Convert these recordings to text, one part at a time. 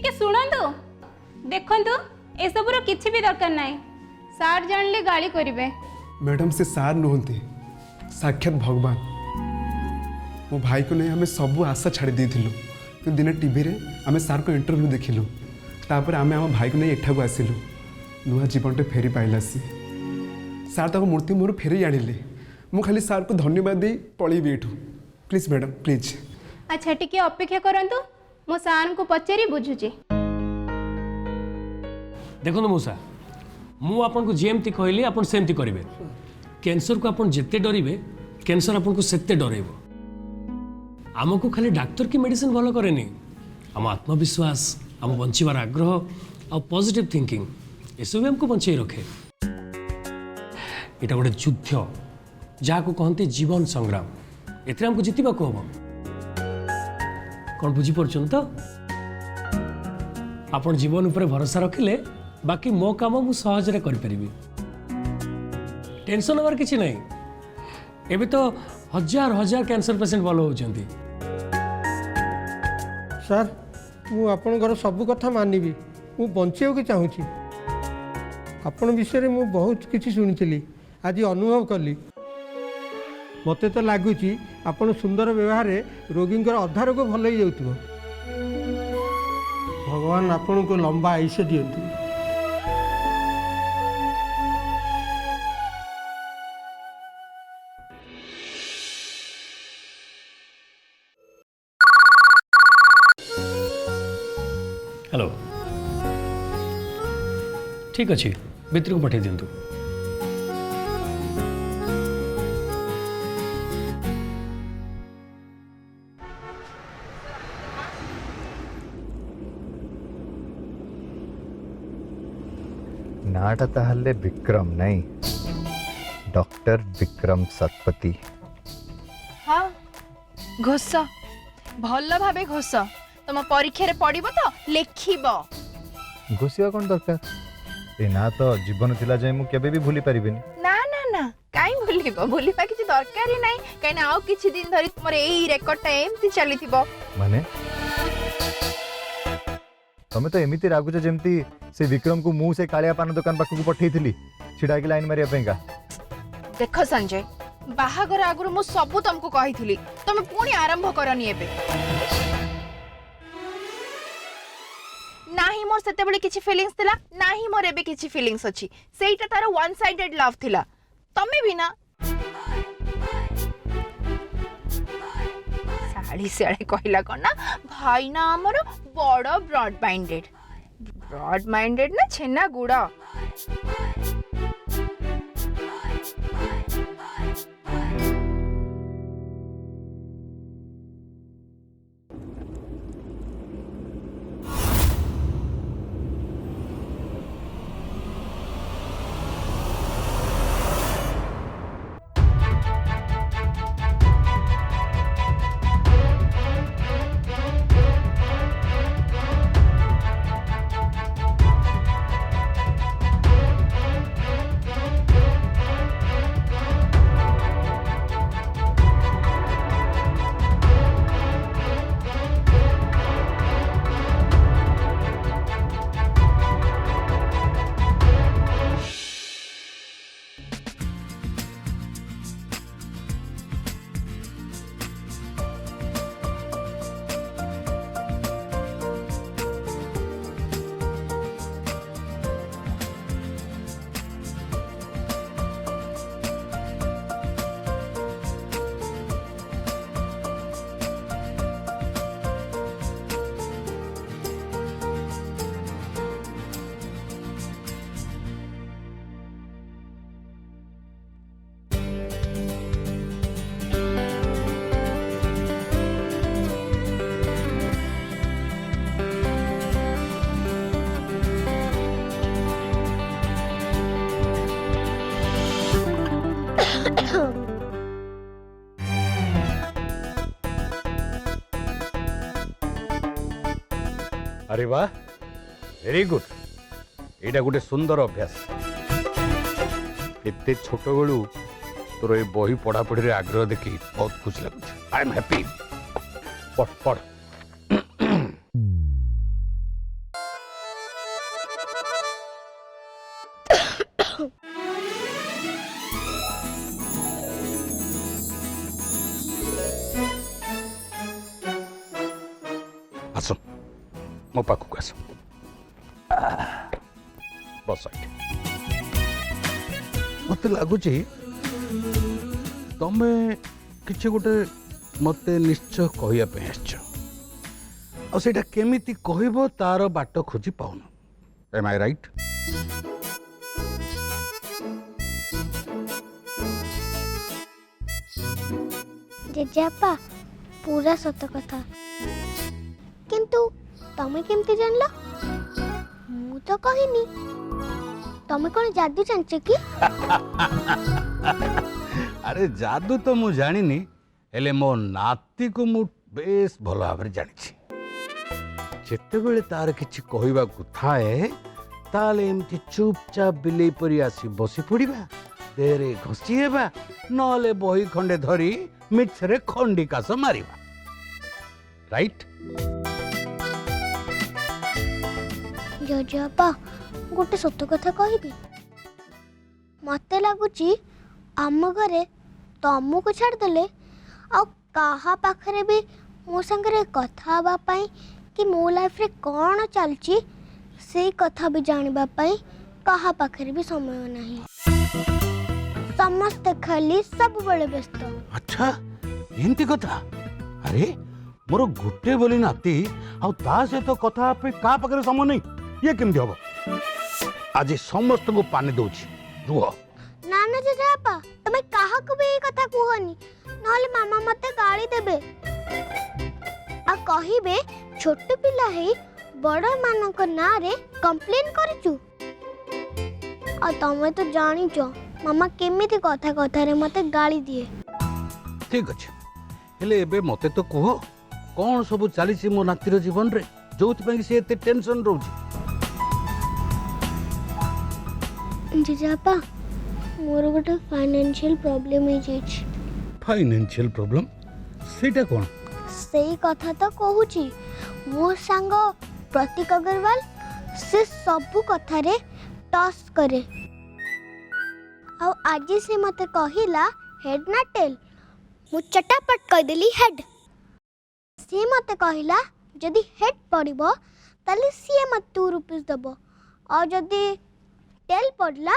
टिके शुणु देखु ए सबुर किछि भी दरकार नहीं सार जानले गाली करिवे। मैडम से सार नुहंती साक्षात भगवान। मो भाई को नहीं हमें सबू आशा छाड़ी देथिलु कि दिने टीवी रे हमें सार को इंटरव्यू देखिलु तापर आमे हम भाई को नहीं एठाକୁ आसिलु नुआ जीवनटे फेरी पाइलासी सार तक मूर्ति मोर फेरी आनिले मु खाली सार को धन्यवाद दे पळीबी एठू प्लीज मैडम प्लीज। अच्छा टिके अपेक्षा करंतु मो सार को पचारि बुझुची। देखो मौसा मु आपन को जेमती कहली आपन सेमती करिवे। कैंसर को आपन जेते डरिवे कैंसर आपन को सेते डरेबो। आमको खाली डॉक्टर की मेडिसिन भलो करेनी आम आत्मविश्वास आम बंचीबार आग्रह आ पॉजिटिव थिंकिंग एसବୁ हमको बंचाई रखे। एटा गोटे युद्ध जहाँ को कहते जीवन संग्राम एते हमको जीतवा को हम कौन बुझी पड़छन तो आपन जीवन ऊपर भरोसा रखिले बाकी मो काम मु सहज रे करि परिबी। टेंशन हमार किछि नहीं। एबे तो हजार हजार कैंसर पेशेंट भलो होचंती। सर मु आपनकर सब कथा मानिबी मु बंचियो के चाहूची। आपण विषय मु बहुत किछि सुनिथिली आज अनुभव कली। मते तो लागुची आपण सुंदर व्यवहार रोगी अधा रोग भल हो जाउथबो। भगवान आपण को लंबा आयुष्य दियंतु। हेलो ठीक अच्छे भितर को पठे दिंतु। नाटा ताहले विक्रम नहीं डॉक्टर विक्रम सतपति। हाँ घोष भल भावे घोष तुम परीक्षा पड़ब तो लेखिब। घोषिया कौन दरकार ए ना तो जीवन थिला जाय मु केबे भी भूली परिबिनी। ना ना ना काई भूलिब भूलिबा किछि दरकार ही नहीं कहीं आउ किछि दिन धरि तुमर एई रेकर्डटा एमती चलीथिबो। माने तमे तो एमिति रागुच जेमती से विक्रम को मुंह से कालिया पान दुकान पाखु पठेइथिली छिडा के लाइन मारिया पेगा। देख संजय बाहागर आगुर मु सब तुमको कहिथिली तुम पुणी आरंभ करनी एबे। नाही मोर सेते बळे किछि फीलिंग्स थिला नाही मोर एबे किछि फीलिंग्स अछि सेइटा तार वन साइडेड लव थिला तमे भी ना साड़ी साड़ी कहला कोना भाई ना हमर बड़ ब्रॉड माइंडेड ना छेना गुड़ा। अरे वाह वेरी गुड एटा गोटे सुंदर अभ्यास एते छोट बेलू तोर ए बही पढ़ापढ़ी रे आग्रह देखी बहुत खुश लगुच आई एम हैप्पी पढ़ पढ़ ମୋ ପାଖକୁ ଆସ। ବସ ଏଠି। ମତେ ଲାଗୁଛି ତମେ କିଛି ଗୋଟେ ମତେ ନିଶ୍ଚୟ କହିବା ପାଇଁ ଆସିଛ, ଆଉ ସେଇଟା କେମିତି କହିବ ତାର ବାଟ ଖୋଜି ପାଉନ। M I right? ଜେଜେବାପା पूरा सत कथा किंतु तमे केमती जानल? मु तो कहनी। तमे कौन जादू जानछ कि? अरे जादू तो मु जानिनी, हेले मो नाती को मु बेस भल भाव जानी। जेते बेले तार किछि कहबाकू थाए ताले एमती चुपचाप बिलेई परी आसी बसी पड़िबा, देरे घसी हेबा, नले बही खंडे धरी मिछरे खंडी कास मारिबा। राइट? जजेबापा गोटे सत कथा कहबी। मते लागुची आम घरे तमको छाड़ देले आ कहा पाखरे भी मो संगे कथा हवा पाई कि मो लाइफ रे कौन चलची से कथा भी जानबा पाई कहा पाखरे भी समय नहीं। समस्त खाली सब बड़े व्यस्त। अच्छा एमती कथा? अरे मोर गुटे बोली नाती आ ता से तो कथा पे का पाखरे समय नहीं, ये केमती हबो? आज समस्त को पानी दउची, रुह। ना ना जजेबापा तमे काहा को भी ये कथा कहनी, नहले मामा मते गाली देबे आ कहिबे छोट पिला है बड़ मानक ना रे कंप्लेन करचू। आ तमे तो जानी छ मामा केमिति कथा कथा रे मते गाली दिए। ठीक अछि, हेले एबे मते तो कहो कौन सब चली मो नातीर जीवन रे जो से एते टेंशन रोची? जजेबापा मोर गोटे फाइनेंशियल प्रॉब्लम है जेछ। Financial problem? सेटा कोन? सेई कथा तो कहूची मो सांग प्रतीक अग्रवाल से सबु कथा रे टॉस करे। आ आज से मते कहिला हेड ना टेल, मु चटापट कह देली हेड। से मते कहिला जदी हेड पड़िबो ताले सी मते 2 रुपीस दबो और जदी टेल पड़ला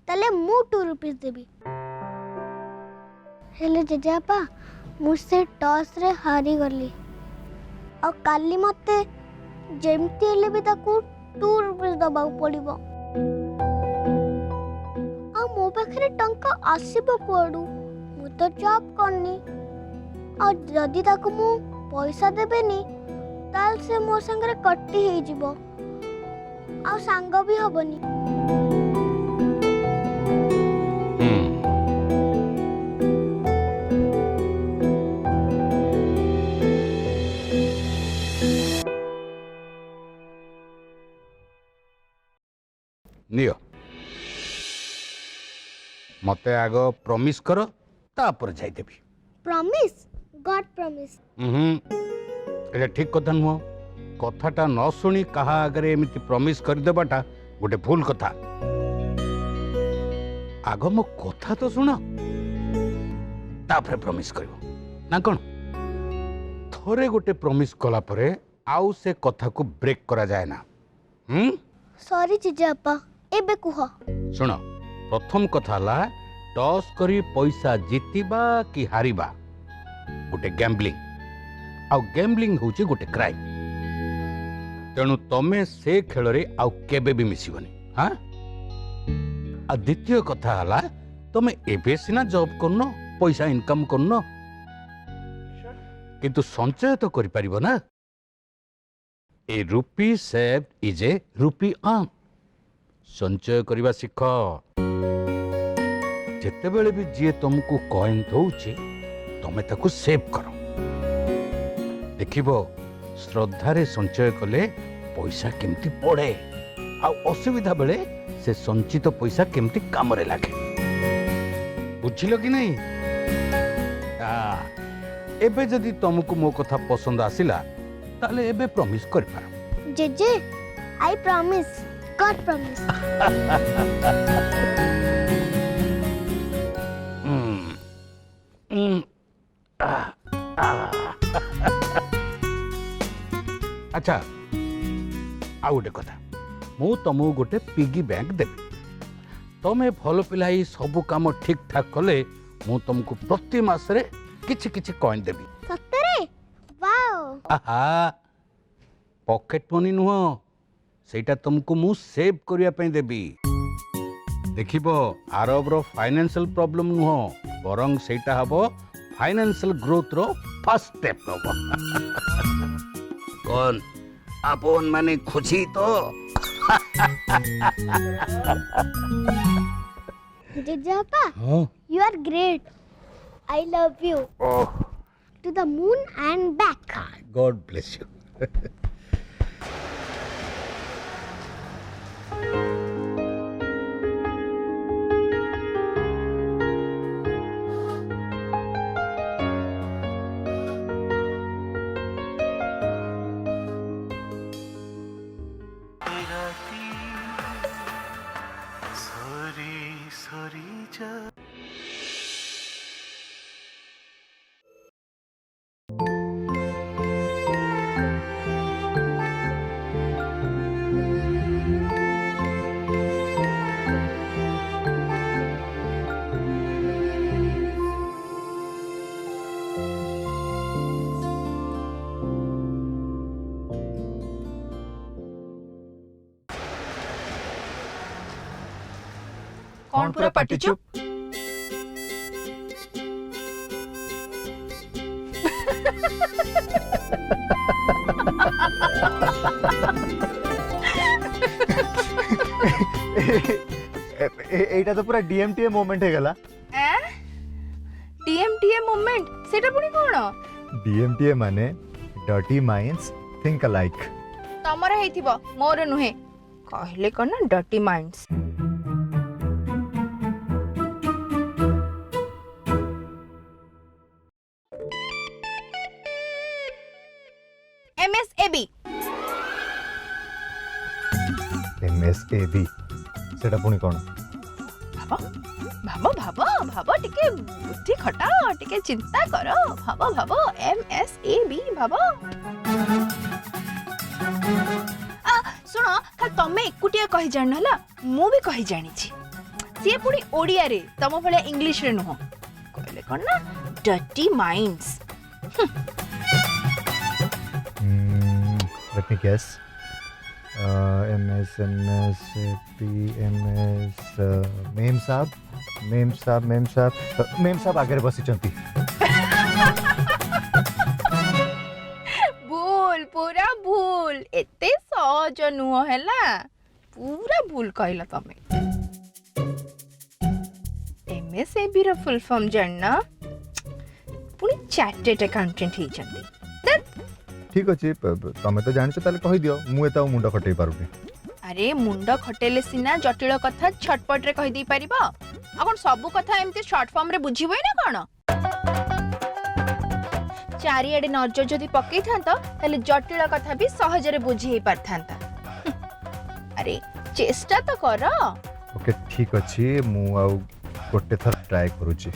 ताले मु 2 रुपीस देबी। हेले जजेबापा मुझसे टॉस रे हारी गली और काली मते जेमती हेले भी ताकू 2 रुपीस दबा पड़िबो। आ मो पाखरे टंका आसीबो कोडू? मु तो जॉब करनी और जदी ताकू मु पैसा देबेनी ताल से मो संगे कट्टी हे जिवो आ सांग भी हबनी। नियो मते आगो प्रॉमिस करो तापर जाई देबी। प्रॉमिस? God promise. एटा ठीक कथा नुह। कथाटा न सुनी कहा आगे एमती प्रॉमिस कर देबाटा गोटे भूल कथा। आगो मो कथा तो सुनो तापर प्रॉमिस करिवो ना कोन? थोरे गोटे प्रॉमिस कला परे आउ से कथा को ब्रेक करा जाए ना। सॉरी जीजापा एबे कुह। सुन, प्रथम कथा ला टॉस करी पैसा जीतिबा कि हारिबा गोटे गैम्बलिंग, आउ गैम्बलिंग होची गोटे क्राइम। तेणु तमे से खेल रे आउ केबे भी मिसिबनी। हाँ, आ द्वितीय कथा हला तमे एबे सिना जॉब करनो, पैसा इनकम करनो, किंतु संचय तो करि परिबो ना। A rupee saved is a rupee earned. संचय करवा शिख। जेते बेले भी जी तुमको कॉइन दउची तमे ताकू सेव करो। देखिबो श्रद्धा रे संचय कले पैसा केमती पड़े, आ असुविधा बेले से संचित पैसा केमती काम रे लागे। बुझिलो कि नहीं? एबे जदी तुमको मो कथा पसंद आसिला ताले एबे प्रॉमिस कर पारो। जेजे आई प्रॉमिस, गॉड प्रॉमिस। अच्छा आ गोटे कथा मु तुमको गोटे पिगी बैंक देवी तमें भल पिला ही सब काम ठीक ठाक कले मु तुमको प्रति मासरे किछि किछि कॉइन देवी सତରେ वाओ आहा पॉकेट मनी नुह सेटा तुमको मु सेव करिया पई देबी देखिबो आरब रो फाइनेंशियल प्रॉब्लम नुह बरंग सेटा हबो फाइनेंशियल ग्रोथ रो फर्स्ट स्टेप हबो कौन अपन माने खुशी तो जेजापा हां you are great I love you oh to the moon and back god bless you कौन पूरा पार्टी चुप এইটা তো পুরা ডিএমটিএ মোমেন্ট হয়ে গলা टीएमटीए मूवमेंट सेटा पुनी कोन ডিএমটিএ মানে ডার্টি মাইন্ডস थिंक अलाइक तमर हेइथिबो मोर नुहे कहले कोन डर्टी माइंड्स एमएसएबी एमएसएबी সেটা পুনি কোন भाबो भाबो भाबो टिके बुद्धि खटाओ टिके चिंता करो भाबो भाबो एमएसएबी भाबो सुनो खाली तमे एकुटिया कहि जान हला मु भी कहि जानि छी से पुनी ओडिया रे तम भले इंग्लिश रे नुह कहले कोन ना dirty minds let me guess MS ma'am साहब आगे बसी चंती भूल पूरा भूल एते सहज नुह हैला पूरा भूल कहला तमे एमएसएबी रो फुल फॉर्म जानना पुनी चार्टर्ड अकाउंटेंट ही चंदी ठीक अच्छे तमें तो जान ताले कहि दियो मु एता मुंड खटै पारुनी अरे मुंड खटेले सिना जटिल कथा छटपट रे कहि दी परिबो अपन सब कथा एमती शॉर्ट फॉर्म रे बुझिबो ना कोन चारियाडे नजर जदि पकई थांत ताले जटिल कथा भी सहज रे बुझी हे पारथांता अरे चेष्टा तो कर ओके ठीक अच्छे मु आ गोटे थर ट्राई करूची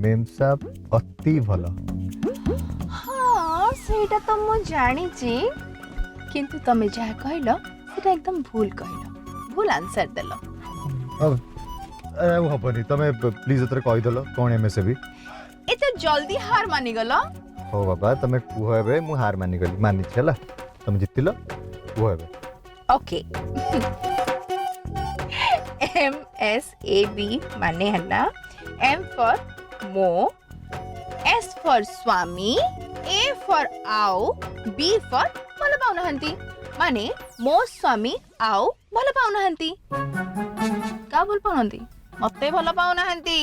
मेम साहब अति भल हाँ सेटा तो मु जानी छी किंतु तमे जहा कहलो सेटा एकदम भूल कहलो भूल आंसर देलो अरे हबनी तमे प्लीज एतरे कहि देलो कोन एमएसएबी एते जल्दी हार मानी गलो हो बाबा तमे कुहबे मु हार मानी गली मानी छला तमे जितिलो कुहबे ओके एमएसएबी माने हला एम फॉर मो S for Swami A for आओ बी फॉर भल पाउनहंती माने मो स्वामी आओ भल पाउनहंती का भल पाउनहंती मते भल पाउनहंती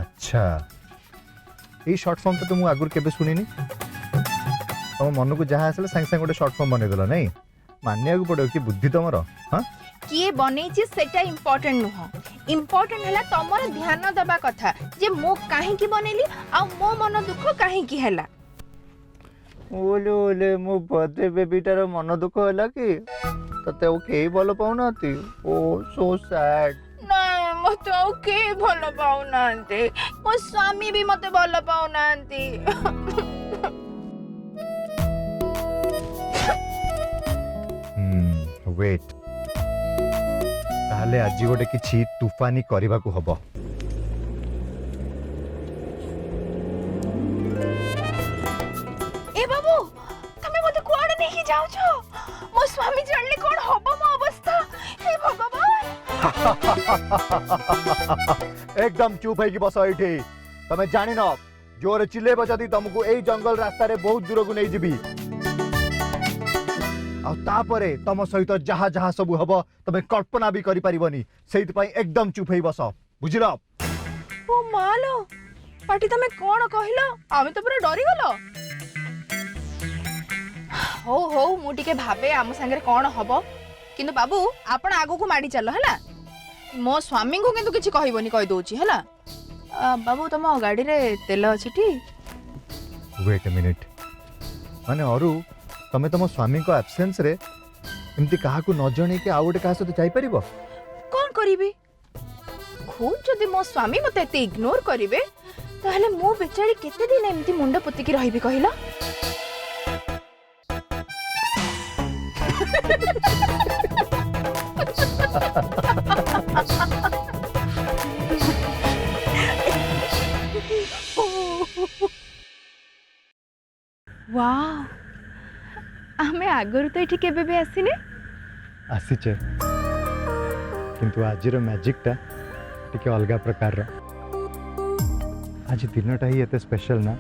अच्छा ये शॉर्ट फॉर्म तो तुम आगुर केबे सुनिनी तुम मन को जहाँ आसला संग संग गोटे शॉर्ट फॉर्म बनै देला नहीं मानिया को पड़ो कि बुद्धि तुमर हां किए बनेछि सेटा इंपोर्टेंट नुह इंपोर्टेंट हला तमर ध्यान दबा कथा जे मो काहे की बनेली आ मो मन दुख काहे की हला ओले ओले मो बर्थडे बेबीटार मन दुख होला कि तते ओ केही बोल पाउनाती ओ सो सैड नहीं मो मते आउ के भल पाउनांती मो स्वामी भी मते भल पाउनांती वेट ताहले आज गोटे किछि तूफानी करबा को हबो ए बाबू तमे मते कुआडे नहीं जाउ छो मो स्वामी जानले कोन हबो मो अवस्था हे भगवान एकदम चुप है कि बस एठी तमे जानि न जोर चिल्लेबो जदी तुमको एई जंगल रास्ता रे बहुत दूर को नहीं जीबी आ तापरे तम सहित जहा जहा सब हबो तमे कल्पना भी करि परिबनी सेइत पई एकदम चुप है बस बुझिलो ओ मालो पाटी तमे कोन कहिलो आमे तो पूरा डरी गलो हो हो मु टिके भाबे आम संगे कोन हबो किंतु बाबू आपण आगो को माडी चलो हला मो स्वामी को किंतु किछि कहिबोनी कहि दोची हला बाबू तम गाड़ी रे तेल अछि टी वेट अ मिनिट माने अरु तमे तम स्वामी को एब्सेंस रे एमती काहा को न जणे के आउट काहा सते जाई परिबो कोन करिबी खुद जदि मो स्वामी मते एते इग्नोर करिवे ताहले मो बेचारी केते दिन एमती मुंड पुत्ती की रहिबी कहिला वाह आमे आगरु तो एठी केबे बे आसीने आसीचे किंतु आजिर मैजिक टा टिके अलगा प्रकार रो आज दिनटा ही एते स्पेशल ना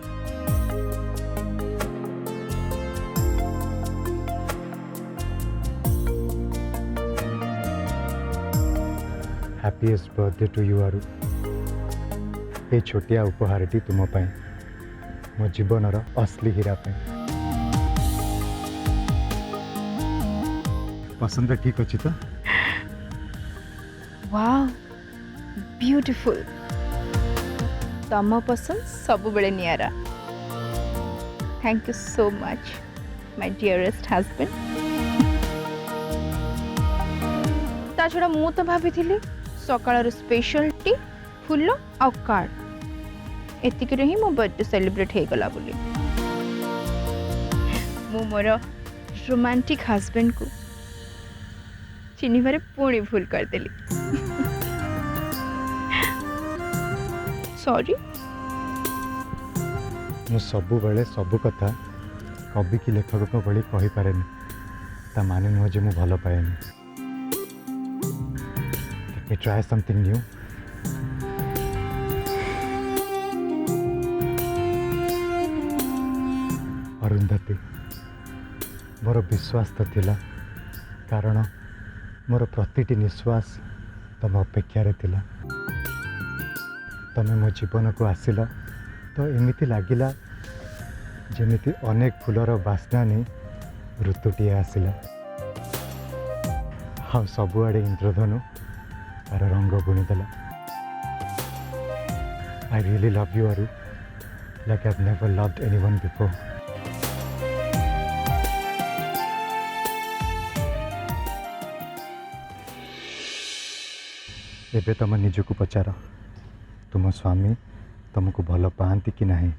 हैप्पीएस्ट बर्थडे टू यू आरु ए छोटिया उपहारटी तुम पाई मो जीवनर असली हीरा पाई पसंद ठीक अच्छी तो वाह ब्यूटीफुल तम पसंद सब बेले नियारा thank you so much my dearest husband ता छड़ा मु तो भाभी थिली सकाळ स्पेशल टी फुल आ कार्ड एतिक रे ही मो बर्थडे सेलिब्रेट हे गला बोली मु मोर रोमांटिक हस्बैंड को चिन्हबारे पुणी भूल कर देली सॉरी मु सबु बेले सबु कथा कवि की लेखक को भली कहि पारेनी ता माने नुह जे मु भल पाएनी let me try something new Arundhati मोर विश्वास तो थिला कारण मोर प्रतिटी निश्वास तुम अपेक्षा थिला तमे मो जीवन को आसिल तो एमिति लागिला जेमिति अनेक फूलर बास्ना नहीं ऋतुटी आसिला हाँ सबुआड़े इंद्रधनु तार रंग बुणीदेला आई रियली लव यू आरु like I have never loved anyone before एबे तुम निजको पचार तुम स्वामी तुमको भल पाती कि नहीं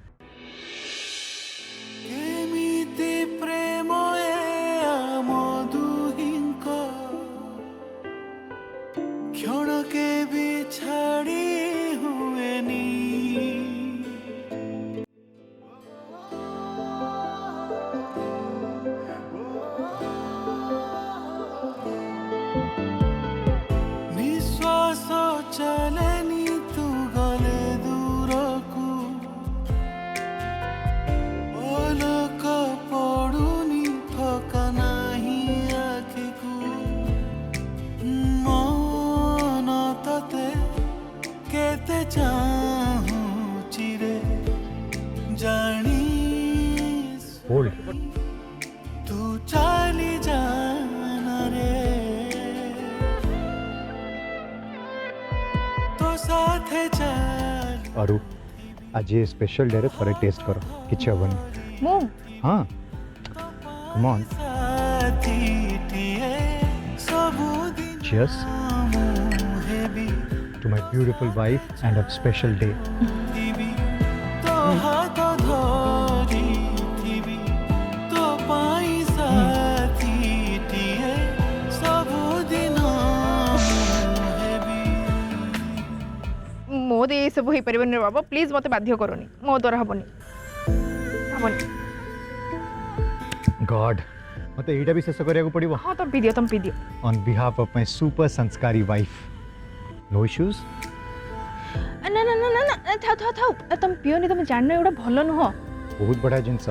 अरु आज ये स्पेशल डे रे थोड़े टेस्ट करो किछ हबनी मु हाँ come on cheers to my beautiful wife and a special day. ମୋ ଦେଇ ଏସବୁ ହେଇପାରିବନି ବାବା ପ୍ଲିଜ୍ ମୋତେ ବାଧ୍ୟ କରନି ମୋ ଦ୍ୱାରା ହବନି ହବନି God, मते एटा भी शेष करिया को पड़िबो. ହଁ ତମେ ପିଇ ଦିଅ On behalf of my super sanskari wife. No issues? ନା ନା ନା ନା ନା ଥାଉ ତମେ ପିଅନି ତମେ ଜାଣିନ ଏଗୁଡ଼ା ଭଲ ନୁହଁ बहुत बड़ा जिनस.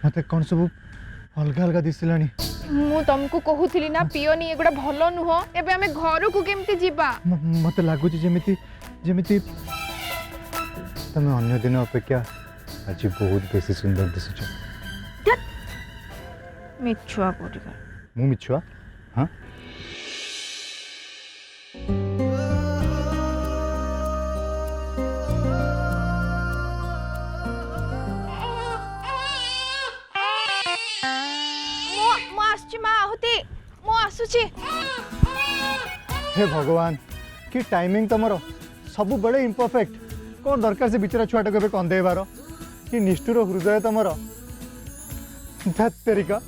मते कौन सब अलग अलग दिसलानी. ମୁଁ ତମକୁ କହୁଥିଲି ନା ପିଅନି ଏଗୁଡ଼ା ଭଲ ନୁହଁ ଏବେ ଆମେ ଘରକୁ କେମିତି ଯିବା मते लागुची जेमिति जेमिति तमे अन्य दिन अपेक्षा आज बहुत बेसी सुंदर दिसुछ. ମିଛୁଆ ପରିକା मु मिछुआ. हाँ ମୁଁ ଆସୁଛି ମା ଆହୁତି ମୁଁ ଆସୁଛି हे भगवान कि टाइमिंग तमरो सब बड़े इम्परफेक्ट. कौन दरकार से बिचरा छुआटा को कंदेबार कि निष्ठुर हृदय तमरो. धत तेरिका.